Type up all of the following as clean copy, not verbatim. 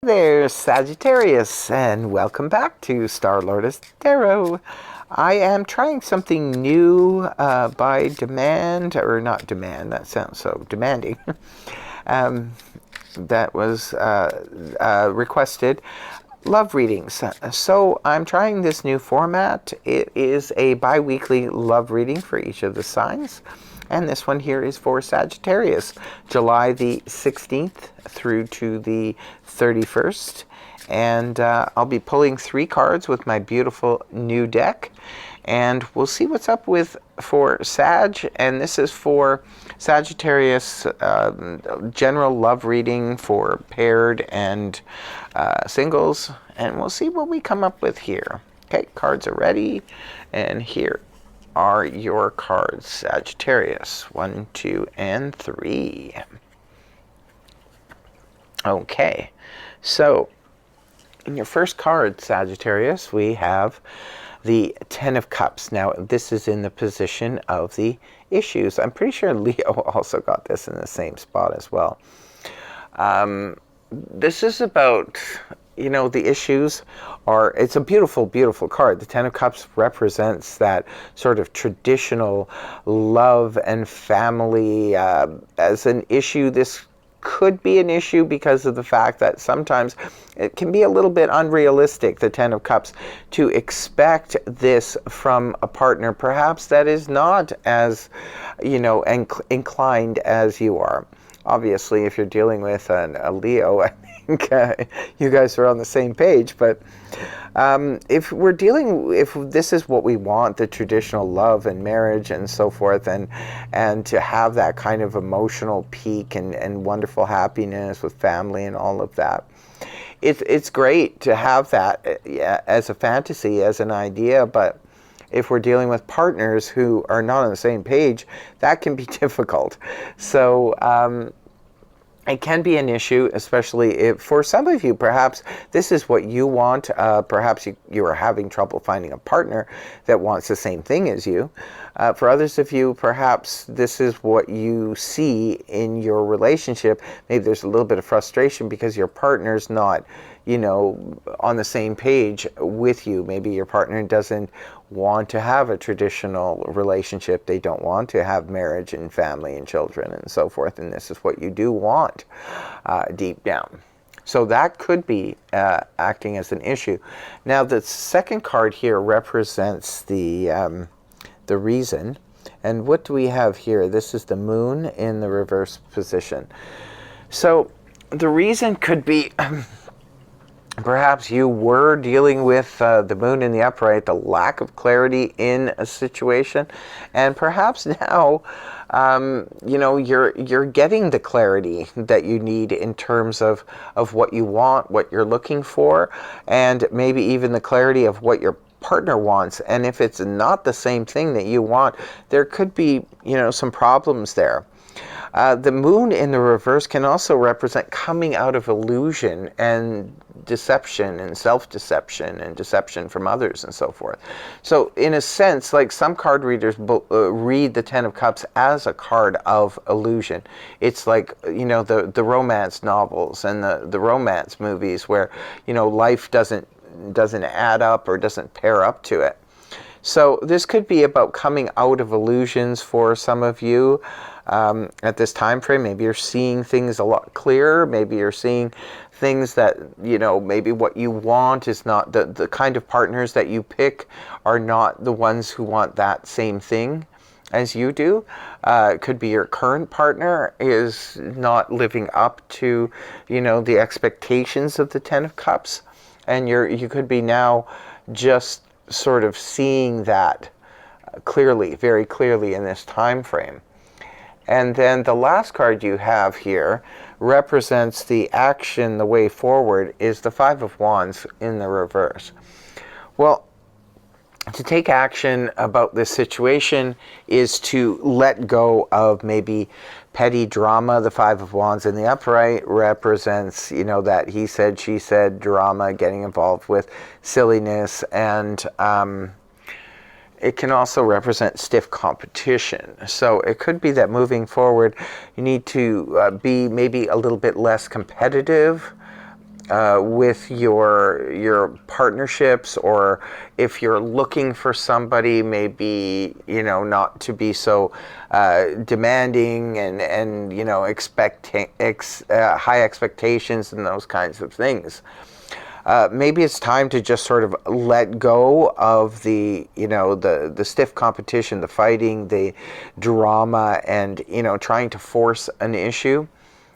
There's Sagittarius, and welcome back to Star-Lordess Tarot. I am trying something new by demand, or not demand, that sounds so demanding. That was requested. Love readings. So I'm trying this new format. It is a bi-weekly love reading for each of the signs. And this one here is for Sagittarius, July the 16th through to the 31st. And I'll be pulling 3 cards with my beautiful new deck. And we'll see what's up with for Sag. And this is for Sagittarius, general love reading for paired and singles. And we'll see what we come up with here. Okay, cards are ready. And here are your cards, Sagittarius, 1, 2, and 3. Okay, so in your first card, Sagittarius, we have the 10 of Cups. Now, this is in the position of the issues. I'm pretty sure Leo also got this in the same spot as well. This is about, you know, the issues are, it's a beautiful, beautiful card. The 10 of Cups represents that sort of traditional love and family as an issue. This could be an issue because of the fact that sometimes it can be a little bit unrealistic, the 10 of Cups, to expect this from a partner perhaps that is not as, you know, inclined as you are. Obviously, if you're dealing with a Leo, I think you guys are on the same page. But if this is what we want, the traditional love and marriage and so forth, and to have that kind of emotional peak and wonderful happiness with family and all of that, it's great to have that as a fantasy, as an idea. But if we're dealing with partners who are not on the same page, that can be difficult. So it can be an issue, especially if, for some of you, perhaps this is what you want. Perhaps you are having trouble finding a partner that wants the same thing as you. For others of you, perhaps this is what you see in your relationship. Maybe there's a little bit of frustration because your partner's not, you know, on the same page with you. Maybe your partner doesn't want to have a traditional relationship. They don't want to have marriage and family and children and so forth. And this is what you do want deep down. So that could be acting as an issue. Now, the second card here represents the reason. And what do we have here? This is the moon in the reverse position. So the reason could be perhaps you were dealing with the moon in the upright, the lack of clarity in a situation, and perhaps now, you know, you're getting the clarity that you need in terms of what you want, what you're looking for, and maybe even the clarity of what your partner wants. And if it's not the same thing that you want, there could be, you know, some problems there. The moon in the reverse can also represent coming out of illusion and deception and self-deception and deception from others and so forth. So in a sense, like, some card readers read the 10 of Cups as a card of illusion. It's like, you know, the romance novels and the romance movies where, you know, life doesn't add up or doesn't pair up to it. So this could be about coming out of illusions for some of you at this time frame. Maybe you're seeing things a lot clearer. Maybe you're seeing things that, you know, maybe what you want is not the kind of partners that you pick are not the ones who want that same thing as you do. It could be your current partner is not living up to, you know, the expectations of the 10 of Cups. And you could be now just sort of seeing that clearly, very clearly in this time frame. And then the last card you have here represents the action, the way forward, is the 5 of Wands in the reverse. Well, to take action about this situation is to let go of maybe petty drama. The 5 of Wands in the upright represents, you know, that he said, she said drama, getting involved with silliness, and it can also represent stiff competition. So it could be that moving forward, you need to be maybe a little bit less competitive with your partnerships, or if you're looking for somebody, maybe, not to be so demanding and expecting high expectations and those kinds of things. Maybe it's time to just sort of let go of the stiff competition, the fighting, the drama, and trying to force an issue.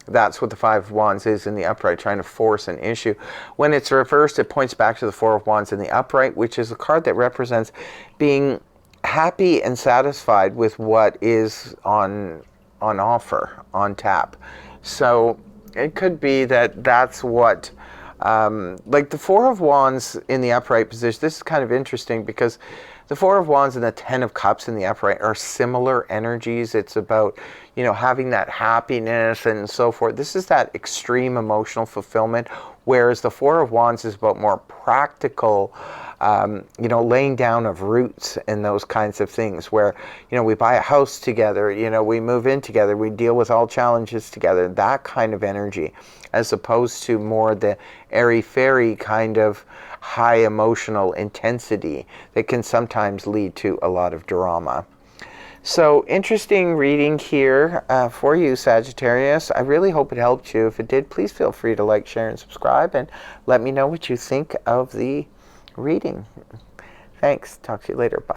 That's what the Five of Wands is in the upright, trying to force an issue. When it's reversed, it points back to the Four of Wands in the upright, which is a card that represents being happy and satisfied with what is on offer, on tap. So it could be that that's what, like the Four of Wands in the upright position. This is kind of interesting because the Four of Wands and the Ten of Cups in the upright are similar energies. It's about, having that happiness and so forth. This is that extreme emotional fulfillment, whereas the Four of Wands is about more practical, laying down of roots and those kinds of things where, we buy a house together, we move in together, we deal with all challenges together, that kind of energy, as opposed to more the airy-fairy kind of high emotional intensity that can sometimes lead to a lot of drama. So interesting reading here for you, Sagittarius. I really hope it helped you. If it did, please feel free to like, share, and subscribe, and let me know what you think of the reading. Thanks. Talk to you later. Bye.